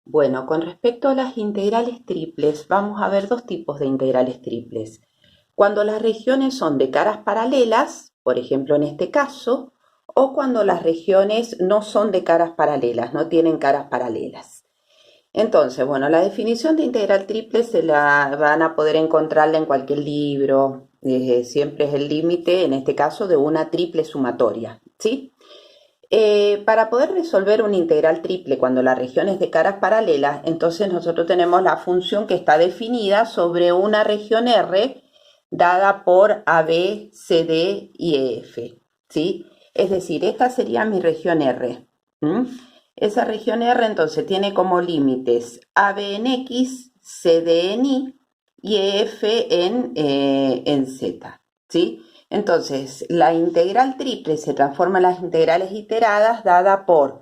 Bueno, con respecto a las integrales triples, vamos a ver dos tipos de integrales triples. Cuando las regiones son de caras paralelas, por ejemplo en este caso, o cuando las regiones no son de caras paralelas, no tienen caras paralelas. Entonces, bueno, la definición de integral triple se la van a poder encontrarla en cualquier libro. Siempre es el límite, en este caso, de una triple sumatoria, ¿sí? Para poder resolver un integral triple cuando la región es de caras paralelas, entonces nosotros tenemos la función que está definida sobre una región R dada por AB, CD y EF, ¿sí? Es decir, esta sería mi región R. Esa región R entonces tiene como límites AB en X, CD en Y EF en Z, ¿sí? Entonces, la integral triple se transforma en las integrales iteradas dada por,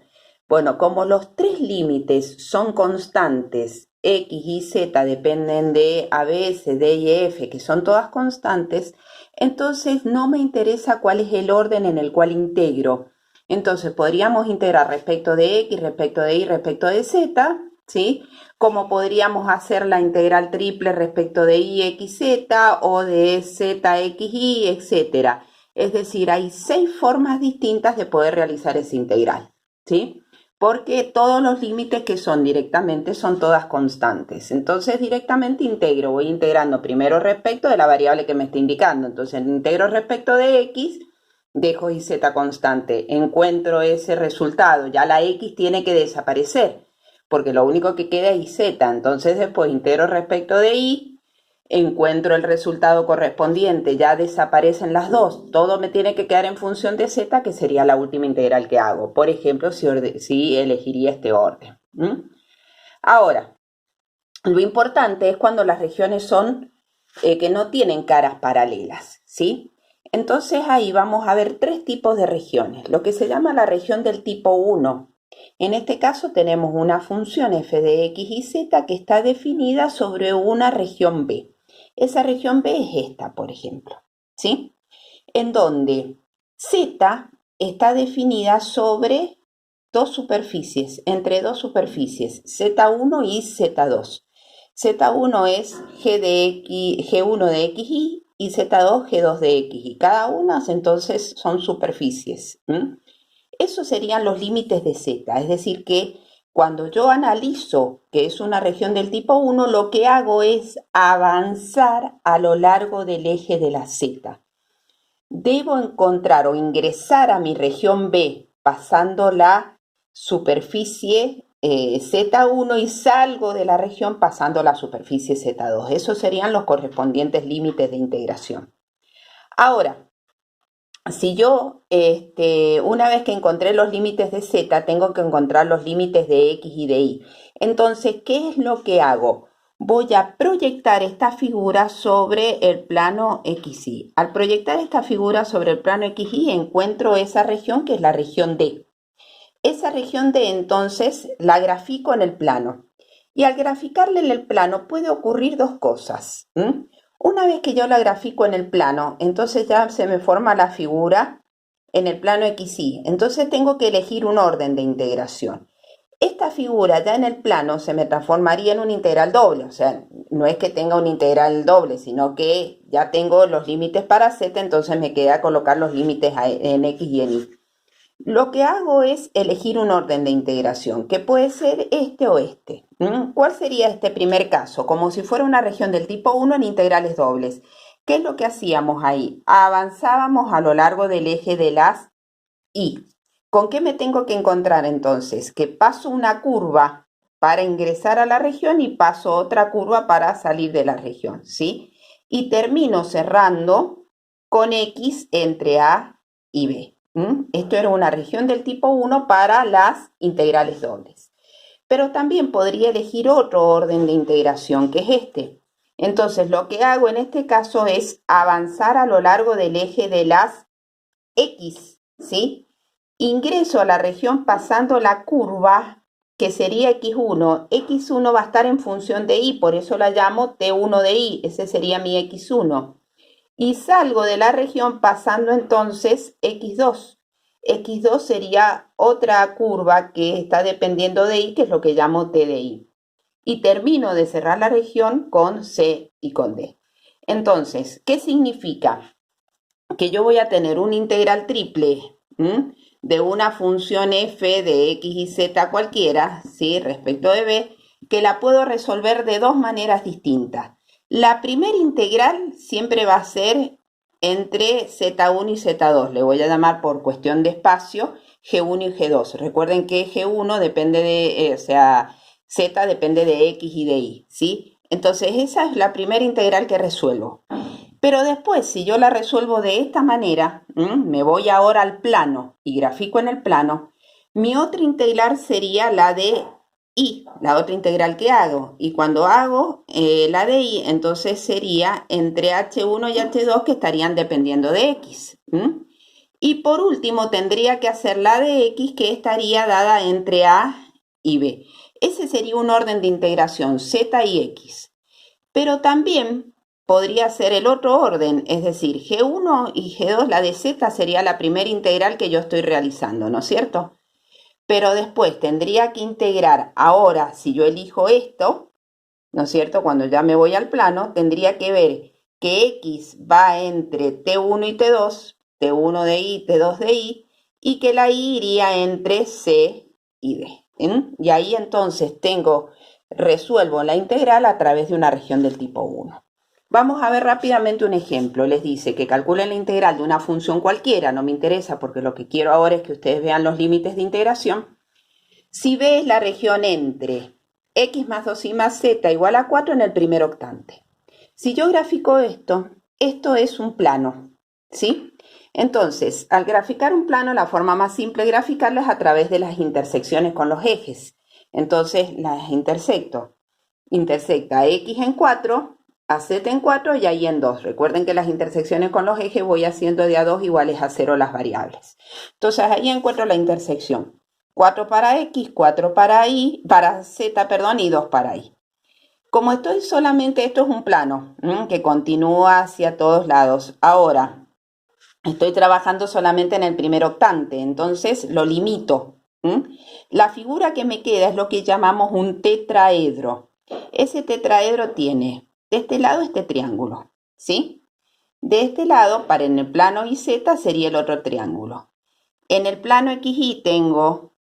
bueno, como los tres límites son constantes, X y Z dependen de AB, CD y F, que son todas constantes, entonces no me interesa cuál es el orden en el cual integro. Entonces, podríamos integrar respecto de X, respecto de Y, respecto de Z, ¿sí? Como podríamos hacer la integral triple respecto de y, x, z o de z, x, y, etc. Es decir, hay 6 formas distintas de poder realizar esa integral, ¿sí? Porque todos los límites que son directamente son todas constantes. Entonces, directamente integro, voy integrando primero respecto de la variable que me está indicando. Entonces, integro respecto de x, dejo y z constante, encuentro ese resultado, ya la x tiene que desaparecer, porque lo único que queda es z. Entonces después integro respecto de y, encuentro el resultado correspondiente, ya desaparecen las dos, todo me tiene que quedar en función de z, que sería la última integral que hago. Por ejemplo, si elegiría este orden. Ahora, lo importante es cuando las regiones son que no tienen caras paralelas, ¿sí? Entonces ahí vamos a ver 3 tipos de regiones, lo que se llama la región del tipo 1. En este caso tenemos una función f de x y z que está definida sobre una región B. Esa región B es esta, por ejemplo, ¿sí? En donde z está definida sobre dos superficies, entre dos superficies, z1 y z2. Z1 es G1 de XY y Z2 G2 de XY. Cada una entonces son superficies. Esos serían los límites de Z. Es decir, que cuando yo analizo que es una región del tipo 1, lo que hago es avanzar a lo largo del eje de la Z. Debo encontrar o ingresar a mi región B pasando la superficie Z1 y salgo de la región pasando la superficie Z2. Esos serían los correspondientes límites de integración. Ahora, si yo, una vez que encontré los límites de Z, tengo que encontrar los límites de X y de Y. Entonces, ¿qué es lo que hago? Voy a proyectar esta figura sobre el plano XY. Al proyectar esta figura sobre el plano XY, encuentro esa región que es la región D. Esa región D, entonces, la grafico en el plano. Y al graficarle en el plano puede ocurrir dos cosas. Una vez que yo la grafico en el plano, entonces ya se me forma la figura en el plano XY. Entonces tengo que elegir un orden de integración. Esta figura ya en el plano se me transformaría en un integral doble. O sea, no es que tenga un integral doble, sino que ya tengo los límites para Z, entonces me queda colocar los límites en X y en Y. Lo que hago es elegir un orden de integración, que puede ser este o este. ¿Cuál sería este primer caso? Como si fuera una región del tipo 1 en integrales dobles. ¿Qué es lo que hacíamos ahí? Avanzábamos a lo largo del eje de las Y. ¿Con qué me tengo que encontrar entonces? Que paso una curva para ingresar a la región y paso otra curva para salir de la región, ¿sí? Y termino cerrando con X entre A y B. Esto era una región del tipo 1 para las integrales dobles. Pero también podría elegir otro orden de integración, que es este. Entonces, lo que hago en este caso es avanzar a lo largo del eje de las X, ¿sí? Ingreso a la región pasando la curva, que sería X1. X1 va a estar en función de Y, por eso la llamo T1 de Y. Ese sería mi X1. Y salgo de la región pasando entonces X2. x2 sería otra curva que está dependiendo de y, que es lo que llamo t de y. Y termino de cerrar la región con c y con d. Entonces, ¿qué significa? Que yo voy a tener un integral triple de una función f de x y z cualquiera, ¿sí? Respecto de b, que la puedo resolver de dos maneras distintas. La primera integral siempre va a ser entre z1 y z2. Le voy a llamar por cuestión de espacio g1 y g2. Recuerden que g1 depende de, z depende de x y de y, ¿sí? Entonces esa es la primera integral que resuelvo. Pero después, si yo la resuelvo de esta manera, me voy ahora al plano y grafico en el plano, mi otra integral sería la de y, la otra integral que hago. Y cuando hago la de y, entonces sería entre h1 y h2, que estarían dependiendo de x. Y por último tendría que hacer la de x, que estaría dada entre a y b. Ese sería un orden de integración, z y x. Pero también podría ser el otro orden, es decir, g1 y g2, la de z sería la primera integral que yo estoy realizando, ¿no es cierto? Pero después tendría que integrar, ahora si yo elijo esto, ¿no es cierto? Cuando ya me voy al plano, tendría que ver que x va entre t1 y t2, t1 de y, t2 de y, y que la y iría entre c y d. Y ahí entonces resuelvo la integral a través de una región del tipo 1. Vamos a ver rápidamente un ejemplo. Les dice que calculen la integral de una función cualquiera, no me interesa porque lo que quiero ahora es que ustedes vean los límites de integración. Si b es la región entre x más 2y más z igual a 4 en el primer octante. Si yo grafico esto es un plano, ¿sí? Entonces, al graficar un plano, la forma más simple de graficarlo es a través de las intersecciones con los ejes. Entonces, las intersecto. Intersecta x en 4, a z en 4 y y en 2. Recuerden que las intersecciones con los ejes voy haciendo de a 2 iguales a 0 las variables. Entonces, ahí encuentro la intersección. 4 para x, 4 para z, perdón, y 2 para y. Como esto es un plano que continúa hacia todos lados. Ahora, estoy trabajando solamente en el primer octante, entonces lo limito. La figura que me queda es lo que llamamos un tetraedro. Ese tetraedro tiene de este lado este triángulo, ¿sí? De este lado, para en el plano YZ, sería el otro triángulo. En el plano XY tengo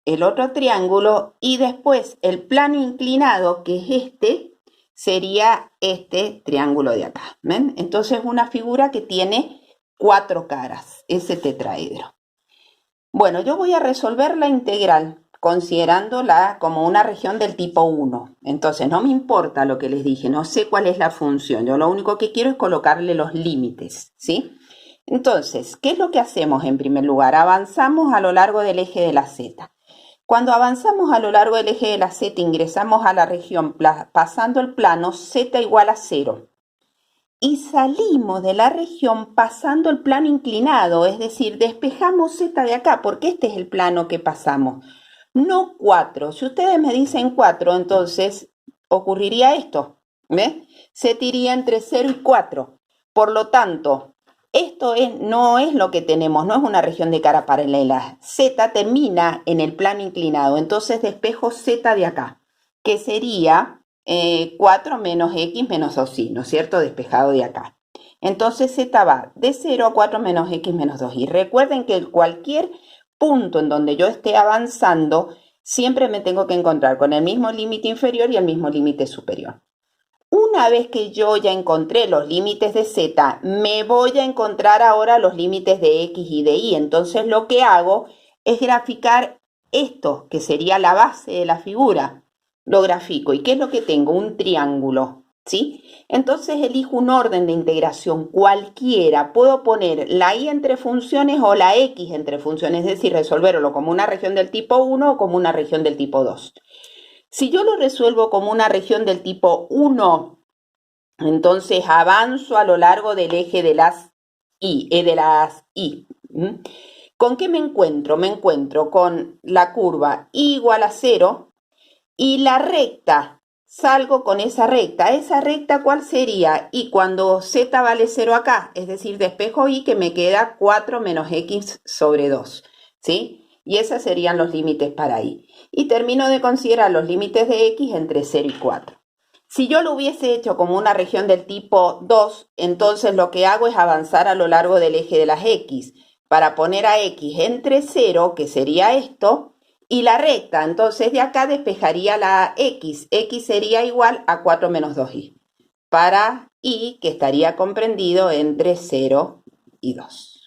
el otro triángulo y después el plano inclinado, que es este, sería este triángulo de acá. ¿Ven? Entonces una figura que tiene 4 caras, ese tetraedro. Bueno, yo voy a resolver la integral considerándola como una región del tipo 1. Entonces no me importa lo que les dije, no sé cuál es la función. Yo lo único que quiero es colocarle los límites, ¿sí? Entonces, ¿qué es lo que hacemos en primer lugar? Avanzamos a lo largo del eje de la Z. Cuando avanzamos a lo largo del eje de la Z, ingresamos a la región pasando el plano Z igual a 0. Y salimos de la región pasando el plano inclinado, es decir, despejamos Z de acá, porque este es el plano que pasamos. No 4. Si ustedes me dicen 4, entonces ocurriría esto. ¿Ves? Z iría entre 0 y 4. Por lo tanto, esto no es lo que tenemos, no es una región de cara paralela. Z termina en el plano inclinado, entonces despejo Z de acá, que sería 4 menos x menos 2y, ¿no es cierto? Despejado de acá. Entonces Z va de 0 a 4 menos x menos 2y. Recuerden que cualquier punto en donde yo esté avanzando, siempre me tengo que encontrar con el mismo límite inferior y el mismo límite superior. Una vez que yo ya encontré los límites de Z, me voy a encontrar ahora los límites de X y de Y. Entonces lo que hago es graficar esto, que sería la base de la figura. Lo grafico. ¿Y qué es lo que tengo? Un triángulo, ¿sí? Entonces elijo un orden de integración cualquiera. Puedo poner la Y entre funciones o la X entre funciones, es decir, resolverlo como una región del tipo 1 o como una región del tipo 2. Si yo lo resuelvo como una región del tipo 1, entonces avanzo a lo largo del eje de las Y. ¿Con qué me encuentro? Me encuentro con la curva Y igual a 0 y la recta. Salgo con esa recta. ¿Esa recta cuál sería? Y cuando Z vale 0 acá, es decir, despejo Y, que me queda 4 menos X sobre 2. ¿sí? Y esos serían los límites para y. Y termino de considerar los límites de x entre 0 y 4. Si yo lo hubiese hecho como una región del tipo 2, entonces lo que hago es avanzar a lo largo del eje de las x para poner a x entre 0, que sería esto, y la recta. Entonces de acá despejaría la x. X sería igual a 4 menos 2y. Para y, que estaría comprendido entre 0 y 2.